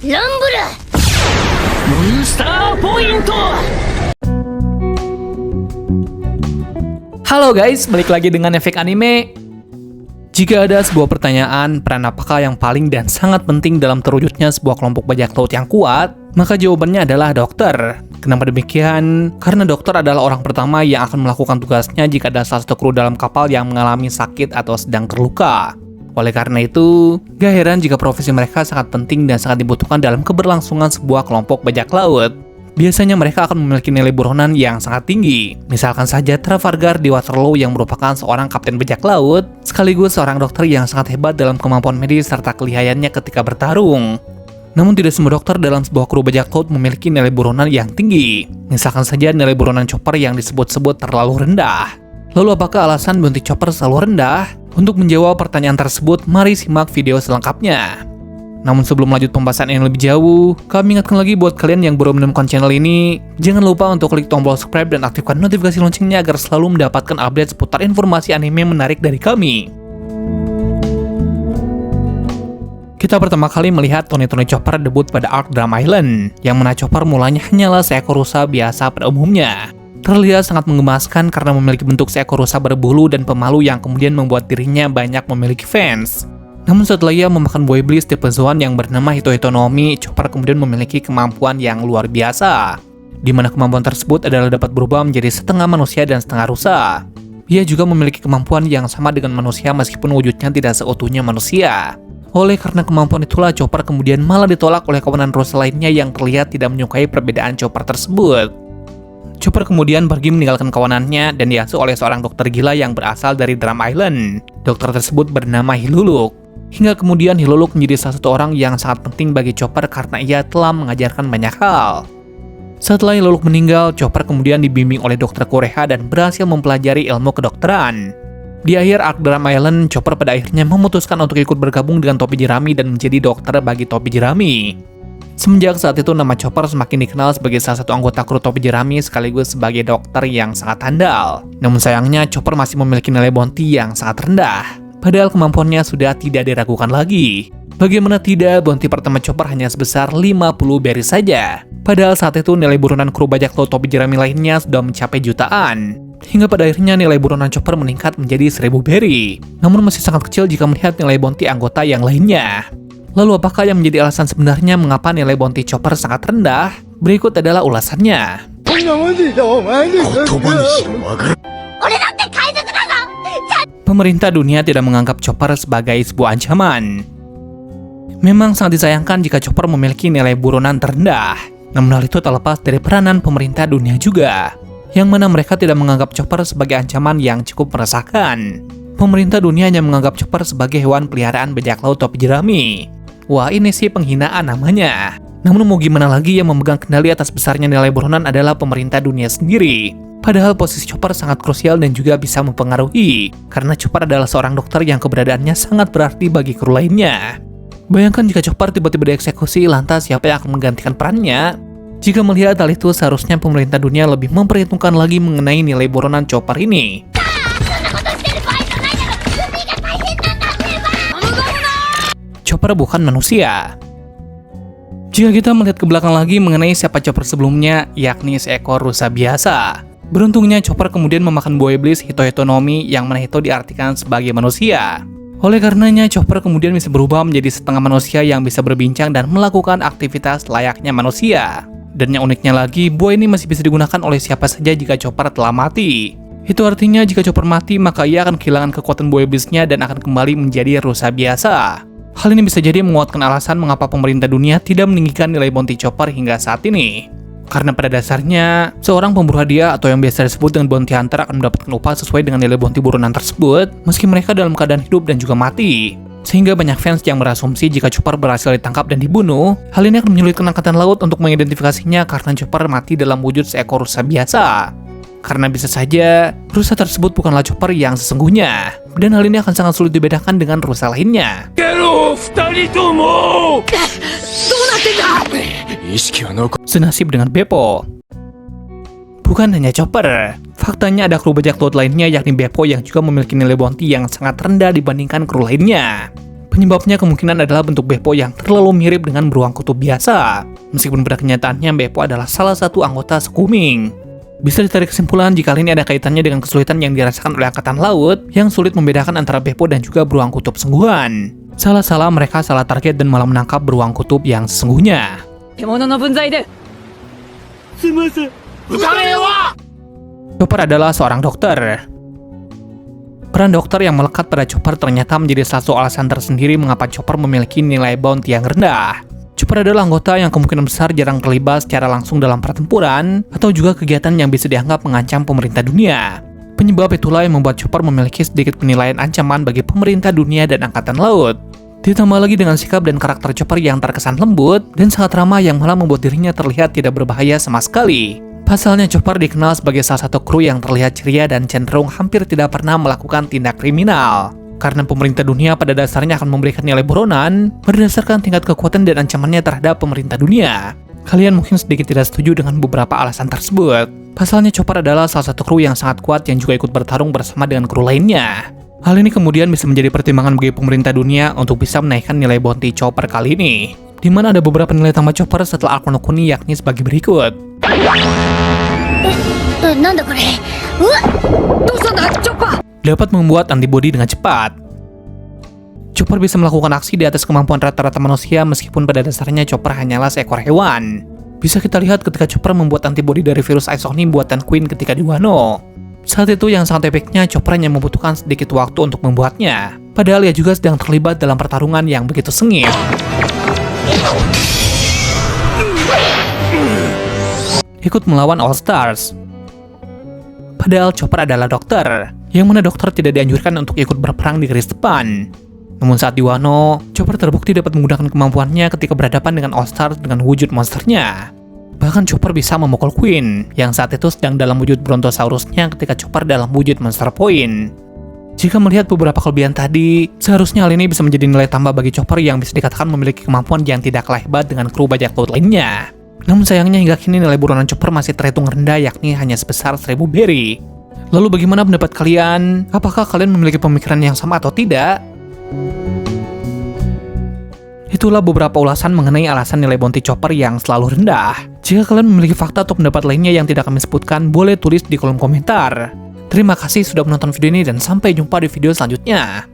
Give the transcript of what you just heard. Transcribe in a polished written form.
ランブラ Monster Point. Halo guys, balik lagi dengan Efek Anime. Jika ada sebuah pertanyaan, peran apakah yang paling dan sangat penting dalam terwujudnya sebuah kelompok bajak laut yang kuat? Maka jawabannya adalah dokter. Kenapa demikian? Karena dokter adalah orang pertama yang akan melakukan tugasnya jika ada salah satu kru dalam kapal yang mengalami sakit atau sedang terluka. Oleh karena itu, gak heran jika profesi mereka sangat penting dan sangat dibutuhkan dalam keberlangsungan sebuah kelompok bajak laut. Biasanya mereka akan memiliki nilai buronan yang sangat tinggi. Misalkan saja Trafalgar di Waterloo yang merupakan seorang kapten bajak laut, sekaligus seorang dokter yang sangat hebat dalam kemampuan medis serta kelihayannya ketika bertarung. Namun tidak semua dokter dalam sebuah kru bajak laut memiliki nilai buronan yang tinggi. Misalkan saja nilai buronan chopper yang disebut-sebut terlalu rendah. Lalu apakah alasan bounty chopper selalu rendah? Untuk menjawab pertanyaan tersebut, mari simak video selengkapnya. Namun sebelum lanjut pembahasan yang lebih jauh, kami ingatkan lagi buat kalian yang baru menemukan channel ini, jangan lupa untuk klik tombol subscribe dan aktifkan notifikasi loncengnya agar selalu mendapatkan update seputar informasi anime menarik dari kami. Kita pertama kali melihat Tony Chopper debut pada arc Drum Island, yang mana Chopper mulanya hanyalah seekor rusa biasa pada umumnya. Terlihat sangat menggemaskan karena memiliki bentuk seekor rusa berbulu dan pemalu yang kemudian membuat dirinya banyak memiliki fans. Namun setelah ia memakan buah iblis tipe Zoan yang bernama Hitohitonomi, Chopper kemudian memiliki kemampuan yang luar biasa, di mana kemampuan tersebut adalah dapat berubah menjadi setengah manusia dan setengah rusa. Ia juga memiliki kemampuan yang sama dengan manusia meskipun wujudnya tidak seutuhnya manusia. Oleh karena kemampuan itulah Chopper kemudian malah ditolak oleh kawanan rusa lainnya yang terlihat tidak menyukai perbedaan Chopper tersebut. Chopper kemudian pergi meninggalkan kawanannya dan diasuh oleh seorang dokter gila yang berasal dari Drum Island. Dokter tersebut bernama Hiluluk. Hingga kemudian Hiluluk menjadi salah satu orang yang sangat penting bagi Chopper karena ia telah mengajarkan banyak hal. Setelah Hiluluk meninggal, Chopper kemudian dibimbing oleh dokter Kureha dan berhasil mempelajari ilmu kedokteran. Di akhir arc Drum Island, Chopper pada akhirnya memutuskan untuk ikut bergabung dengan Topi Jerami dan menjadi dokter bagi Topi Jerami. Semenjak saat itu nama Chopper semakin dikenal sebagai salah satu anggota kru Topi Jerami sekaligus sebagai dokter yang sangat handal. Namun sayangnya Chopper masih memiliki nilai bounty yang sangat rendah. Padahal kemampuannya sudah tidak diragukan lagi. Bagaimana tidak, bounty pertama Chopper hanya sebesar 50 berry saja. Padahal saat itu nilai buronan kru bajak laut Topi Jerami lainnya sudah mencapai jutaan. Hingga pada akhirnya nilai buronan Chopper meningkat menjadi 1000 berry. Namun masih sangat kecil jika melihat nilai bounty anggota yang lainnya. Lalu apakah yang menjadi alasan sebenarnya mengapa nilai bounty Chopper sangat rendah? Berikut adalah ulasannya. Pemerintah dunia tidak menganggap Chopper sebagai sebuah ancaman. Memang sangat disayangkan jika Chopper memiliki nilai buronan terendah. Namun hal itu tak lepas dari peranan pemerintah dunia juga, yang mana mereka tidak menganggap Chopper sebagai ancaman yang cukup meresahkan. Pemerintah dunia hanya menganggap Chopper sebagai hewan peliharaan bajak laut Topi Jerami. Wah, ini sih penghinaan namanya. Namun mau gimana lagi, yang memegang kendali atas besarnya nilai buronan adalah pemerintah dunia sendiri. Padahal posisi Chopper sangat krusial dan juga bisa mempengaruhi, karena Chopper adalah seorang dokter yang keberadaannya sangat berarti bagi kru lainnya. Bayangkan jika Chopper tiba-tiba dieksekusi, lantas siapa yang akan menggantikan perannya? Jika melihat hal itu, seharusnya pemerintah dunia lebih memperhitungkan lagi mengenai nilai buronan Chopper ini. Chopper bukan manusia. Jika kita melihat ke belakang lagi mengenai siapa Chopper sebelumnya, yakni seekor rusa biasa. Beruntungnya Chopper kemudian memakan buah iblis Hitohitonomi yang mana Hito diartikan sebagai manusia. Oleh karenanya Chopper kemudian bisa berubah menjadi setengah manusia yang bisa berbincang dan melakukan aktivitas layaknya manusia. Dan yang uniknya lagi, buah ini masih bisa digunakan oleh siapa saja jika Chopper telah mati. Itu artinya jika Chopper mati, maka ia akan kehilangan kekuatan buah iblisnya dan akan kembali menjadi rusa biasa. Hal ini bisa jadi menguatkan alasan mengapa pemerintah dunia tidak meninggikan nilai bounty Chopper hingga saat ini. Karena pada dasarnya, seorang pemburu hadiah atau yang biasa disebut dengan bounty hunter akan mendapatkan upah sesuai dengan nilai bounty buronan tersebut, meski mereka dalam keadaan hidup dan juga mati. Sehingga banyak fans yang berasumsi jika Chopper berhasil ditangkap dan dibunuh, hal ini akan menyulitkan angkatan laut untuk mengidentifikasinya karena Chopper mati dalam wujud seekor rusa biasa. Karena bisa saja, rusa tersebut bukanlah Chopper yang sesungguhnya, dan hal ini akan sangat sulit dibedakan dengan rusa lainnya. Senasib dengan Beppo. Bukan hanya Chopper, faktanya ada kru bajak laut lainnya yakni Beppo yang juga memiliki nilai bounty yang sangat rendah dibandingkan kru lainnya. Penyebabnya kemungkinan adalah bentuk Beppo yang terlalu mirip dengan beruang kutub biasa, meskipun pada kenyataannya Beppo adalah salah satu anggota suku Ming. Bisa ditarik kesimpulan jika hal ini ada kaitannya dengan kesulitan yang dirasakan oleh Angkatan Laut yang sulit membedakan antara Beppo dan juga beruang kutub sungguhan. Salah-salah mereka salah target dan malah menangkap beruang kutub yang sesungguhnya. Chopper adalah seorang dokter. Peran dokter yang melekat pada Chopper ternyata menjadi salah satu alasan tersendiri mengapa Chopper memiliki nilai bounty yang rendah. Chopper adalah anggota yang kemungkinan besar jarang terlibat secara langsung dalam pertempuran atau juga kegiatan yang bisa dianggap mengancam pemerintah dunia. Penyebab itulah yang membuat Chopper memiliki sedikit penilaian ancaman bagi pemerintah dunia dan Angkatan Laut. Ditambah lagi dengan sikap dan karakter Chopper yang terkesan lembut dan sangat ramah yang malah membuat dirinya terlihat tidak berbahaya sama sekali. Pasalnya Chopper dikenal sebagai salah satu kru yang terlihat ceria dan cenderung hampir tidak pernah melakukan tindak kriminal. Karena pemerintah dunia pada dasarnya akan memberikan nilai buronan berdasarkan tingkat kekuatan dan ancamannya terhadap pemerintah dunia. Kalian mungkin sedikit tidak setuju dengan beberapa alasan tersebut. Pasalnya Chopper adalah salah satu kru yang sangat kuat yang juga ikut bertarung bersama dengan kru lainnya. Hal ini kemudian bisa menjadi pertimbangan bagi pemerintah dunia untuk bisa menaikkan nilai bounty Chopper kali ini, di mana ada beberapa nilai tambah Chopper setelah arc Wano Kuni yakni sebagai berikut. Dapat membuat antibodi dengan cepat. Chopper bisa melakukan aksi di atas kemampuan rata-rata manusia meskipun pada dasarnya Chopper hanyalah seekor hewan. Bisa kita lihat ketika Chopper membuat antibodi dari virus Isoni buatan Queen ketika di Wano. Saat itu yang sangat epicnya Chopper hanya membutuhkan sedikit waktu untuk membuatnya. Padahal ia juga sedang terlibat dalam pertarungan yang begitu sengit. Ikut melawan All Stars. Padahal Chopper adalah dokter, yang mana dokter tidak dianjurkan untuk ikut berperang di garis depan. Namun saat di Wano, Chopper terbukti dapat menggunakan kemampuannya ketika berhadapan dengan All Stars dengan wujud monsternya. Bahkan Chopper bisa memukul Queen, yang saat itu sedang dalam wujud Brontosaurusnya ketika Chopper dalam wujud Monster Point. Jika melihat beberapa kelebihan tadi, seharusnya hal ini bisa menjadi nilai tambah bagi Chopper yang bisa dikatakan memiliki kemampuan yang tidak kalah hebat dengan kru bajak laut lainnya. Namun sayangnya hingga kini nilai buronan Chopper masih terhitung rendah yakni hanya sebesar 1000 berry. Lalu bagaimana pendapat kalian? Apakah kalian memiliki pemikiran yang sama atau tidak? Itulah beberapa ulasan mengenai alasan nilai bounty Chopper yang selalu rendah. Jika kalian memiliki fakta atau pendapat lainnya yang tidak kami sebutkan, boleh tulis di kolom komentar. Terima kasih sudah menonton video ini dan sampai jumpa di video selanjutnya.